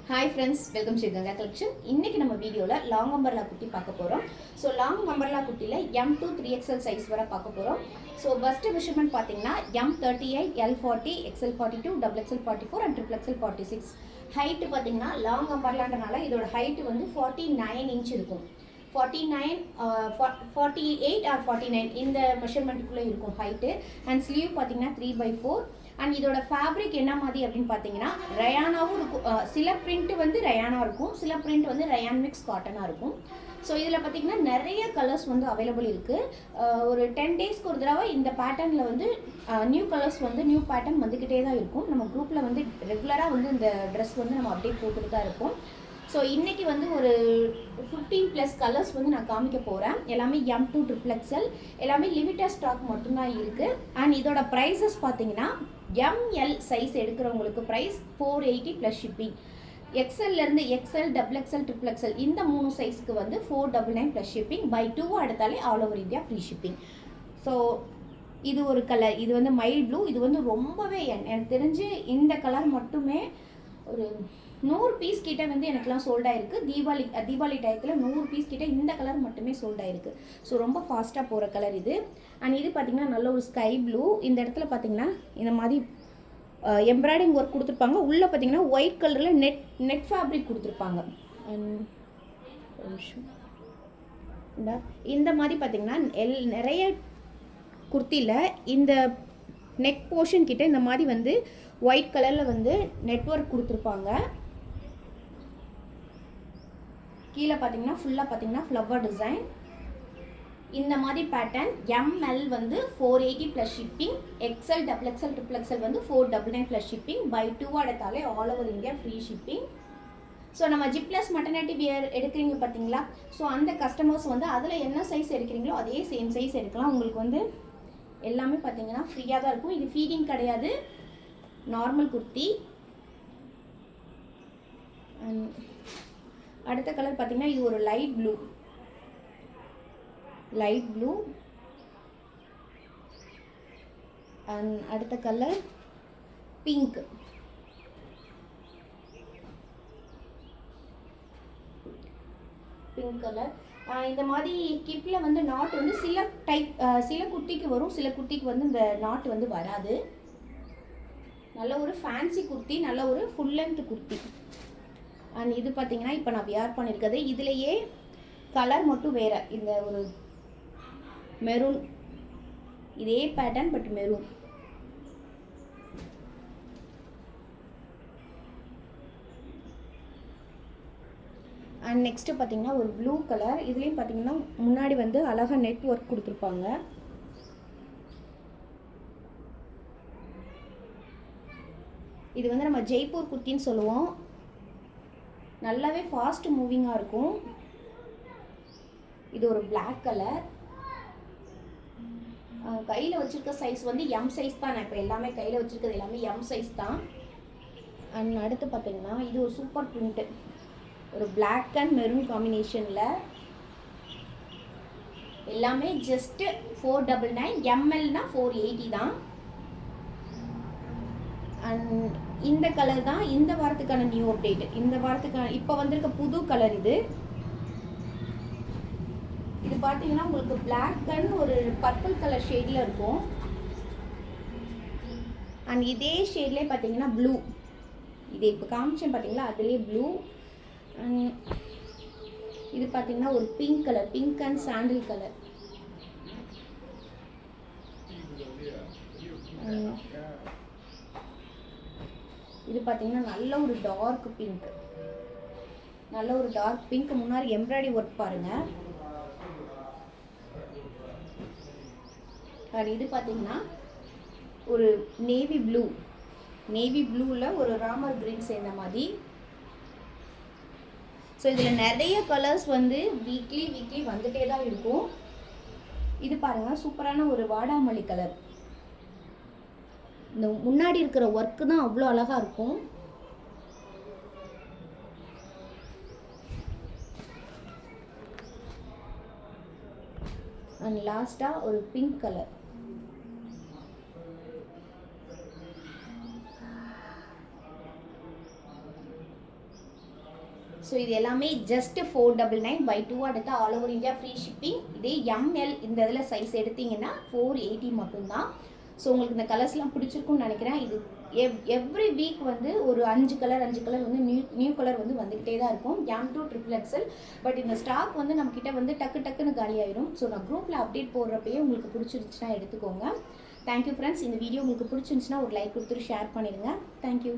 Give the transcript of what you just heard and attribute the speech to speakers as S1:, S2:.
S1: Hi friends, welcome to Ganga Collection. இன்னைக்கு நம்ம வீடியோல லாங் அம்பர்லா குர்த்தி பார்க்க போறோம். ஸோ லாங் அம்பர்லா குர்த்தில M2 3XL சைஸ் வரை பார்க்க போறோம். ஸோ பஸ்ட் மெஷர்மெண்ட் பார்த்தீங்கன்னா M38, L40, XL42, XXL44 and XXL 46. Height பார்த்தீங்கன்னா லாங் அம்பர்லான்றனால இதோட ஹைட் வந்து 49 இன்ச் இருக்கும். 49, 48 or 49 இந்த மெஷர்மெண்ட்டுக்குள்ளே இருக்கும் ஹைட்டு. அண்ட் ஸ்லீவ் பார்த்தீங்கன்னா 3/4. அண்ட் இதோட ஃபேப்ரிக் என்ன மாதிரி அப்படின்னு பார்த்தீங்கன்னா ரயானாவும் இருக்கும். சில பிரிண்ட் வந்து ரயானா இருக்கும், சில பிரிண்ட் வந்து ரயான் மிக்ஸ் காட்டனாக இருக்கும். ஸோ இதில் பார்த்தீங்கன்னா நிறைய கலர்ஸ் வந்து அவைலபிள் இருக்குது. ஒரு 10 டேஸ்க்கு ஒரு தடவை இந்த பேட்டர்னில் வந்து நியூ கலர்ஸ் வந்து நியூ பேட்டர்ன் வந்துக்கிட்டே தான் இருக்கும். நம்ம குரூப்பில் வந்து ரெகுலராக வந்து இந்த ட்ரெஸ் வந்து நம்ம அப்டேட் போட்டுட்டு தான் இருப்போம். ஸோ இன்றைக்கி வந்து ஒரு 15+ கலர்ஸ் வந்து நான் காமிக்க போகிறேன். எல்லாமே M2 XXL, எல்லாமே லிமிட்டட் ஸ்டாக் மட்டும்தான் இருக்குது. அண்ட் இதோட ப்ரைஸஸ் பார்த்தீங்கன்னா ML சைஸ் எடுக்கிறவங்களுக்கு ப்ரைஸ் 480 + ஷிப்பிங். எக்ஸ்எல்லேருந்து XL, XXL, XXL இந்த 3 சைஸ்க்கு வந்து 499 + ஷிப்பிங். பை 2 எடுத்தாலே all over India free shipping. So இது ஒரு கலர், இது வந்து மைல் ப்ளூ. இது வந்து ரொம்பவே எனக்கு தெரிஞ்சு இந்த கலர் மட்டுமே ஒரு 100 பீஸ் கிட்ட வந்து எனக்குலாம் சோல்ட் ஆயிருக்கு. தீபாவளி டயத்தில் 100 பீஸ் கிட்ட இந்த கலர் மட்டுமே சோல்ட் ஆயிருக்கு. ஸோ ரொம்ப ஃபாஸ்ட்டாக போகிற கலர் இது. அண்ட் இது பார்த்திங்கன்னா நல்ல ஒரு ஸ்கை ப்ளூ. இந்த இடத்துல பார்த்திங்கன்னா இந்த மாதிரி எம்ப்ராய்டிங் ஒர்க் கொடுத்துருப்பாங்க. உள்ளே பார்த்திங்கன்னா ஒயிட் கலரில் நெட் ஃபேப்ரிக் கொடுத்துருப்பாங்க. இந்த மாதிரி பார்த்திங்கன்னா நிறைய குர்த்தியில் இந்த நெக் போர்ஷன் கிட்ட இந்த மாதிரி வந்து ஒயிட் கலரில் வந்து நெட்வொர்க் கொடுத்துருப்பாங்க. கீழே பார்த்தீங்கன்னா ஃபுல்லாக பார்த்தீங்கன்னா ஃப்ளவர் டிசைன். இந்த மாதிரி பேட்டர்ன் ML வந்து 480 + ஷிப்பிங். XL, XXL, XXL வந்து 499 + ஷிப்பிங். பை 2 எடுத்தாலே all over India free shipping. So நம்ம ஜிப்லஸ் மட்டர்னிட்டி வியர் எடுக்கிறீங்க பார்த்தீங்களா? ஸோ அந்த கஸ்டமர்ஸ் வந்து அதில் என்ன சைஸ் எடுக்கிறீங்களோ அதே சேம் சைஸ் எடுக்கலாம். உங்களுக்கு வந்து எல்லாமே பார்த்தீங்கன்னா ஃப்ரீயாக தான் இருக்கும். இது ஃபீடிங் கிடையாது, நார்மல் குர்த்தி. அடுத்த கலர் பார்த்தீங்கன்னா இது ஒரு லைட் ப்ளூ. அண்ட் அடுத்த கலர் பிங்க். கலர். இந்த மாதிரி கிப்பில் வந்து நாட் வந்து சில குர்த்திக்கு வரும், சில குர்த்திக்கு வந்து இந்த நாட் வந்து வராது. நல்ல ஒரு ஃபேன்சி குர்த்தி, நல்ல ஒரு ஃபுல் லென்த் குர்த்தி. அண்ட் இது பார்த்தீங்கன்னா இப்போ நான் வியர் பண்ணியிருக்கிறது இதுலேயே கலர் மட்டும் வேறு. இந்த ஒரு மெரூன், இதே pattern but maroon. And next பார்த்தீங்கன்னா ஒரு ப்ளூ கலர். இதுலேயும் பார்த்தீங்கன்னா முன்னாடி வந்து அழகாக நெட் ஒர்க் கொடுத்துருப்பாங்க. இது வந்து நம்ம ஜெய்ப்பூர் குர்த்தின்னு சொல்லுவோம். நல்லாவே ஃபாஸ்ட் மூவிங்காக இருக்கும். இது ஒரு பிளாக் கலர். கையில் வச்சுருக்க சைஸ் வந்து M சைஸ் தான். நான் இப்போ எல்லாமே கையில் வச்சுருக்கிறது எல்லாமே M சைஸ் தான். அண்ட் அடுத்து பார்த்தீங்கன்னா இது ஒரு சூப்பர் பிரிண்ட்டு, ஒரு பிளாக் அண்ட் மெரூன் காம்பினேஷனில். எல்லாமே ஜஸ்ட்டு 499. MLனா 480 தான். அண்ட் இந்த கலர் தான் இந்த வாரத்துக்கான நியூ அப்டேட். இந்த வாரத்துக்கான இப்போ வந்திருக்க புது கலர் இது. இது பார்த்தீங்கன்னா உங்களுக்கு பிளாக் அண்ட் ஒரு பர்பிள் கலர் ஷேடில் இருக்கும். அண்ட் இதே ஷேட்லேயே பார்த்தீங்கன்னா ப்ளூ. இது இப்போ காமிச்சேன் பார்த்தீங்களா, அதுலேயே ப்ளூ. அண்ட் இது பார்த்தீங்கன்னா ஒரு pink colour, pink and sandal colour. இது பார்த்தீங்கன்னா நல்ல ஒரு டார்க் பிங்க். முன்னாடி எம்ப்ராய்டரி ஒர்க் பாருங்கள். இது பார்த்தீங்கன்னா ஒரு நேவி ப்ளூவில் ஒரு ராமர் கிரீன் சேர்ந்த மாதிரி. ஸோ இதில் நிறைய கலர்ஸ் வந்து வீக்லி வந்துட்டே தான் இருக்கும். இது பாருங்கள், சூப்பரான ஒரு வாடாமல்லி கலர். இந்த முன்னாடி இருக்கிற ஒர்க்கு தான் அவ்வளோ அழகாக இருக்கும். அண்ட் லாஸ்ட்டாக ஒரு பிங்க் கலர். ஸோ இது எல்லாமே ஜஸ்ட் 499 பை 2 எடுத்தால் all over India free shipping. இதே எம்எல் இந்த இதில் சைஸ் எடுத்தீங்கன்னா 480 மட்டும்தான். ஸோ உங்களுக்கு இந்த கலர்ஸ்லாம் பிடிச்சிருக்கும்னு நினைக்கிறேன். இது எவ்ரி வீக் வந்து ஒரு 5 கலர் வந்து நியூ கலர் வந்து வந்துக்கிட்டே தான் இருக்கும். M2 XXL. பட் இந்த ஸ்டாக் வந்து நம்மக்கிட்ட வந்து டக்குன்னு காலி ஆயிரும். ஸோ நான் குரூப்பில் அப்டேட் போடுறப்பயே உங்களுக்கு பிடிச்சிருச்சுன்னா எடுத்துக்கோங்க. Thank you friends. இந்த வீடியோ உங்களுக்கு பிடிச்சிருந்துச்சுன்னா ஒரு லைக் கொடுத்துட்டு ஷேர் பண்ணிடுங்க. தேங்க்யூ.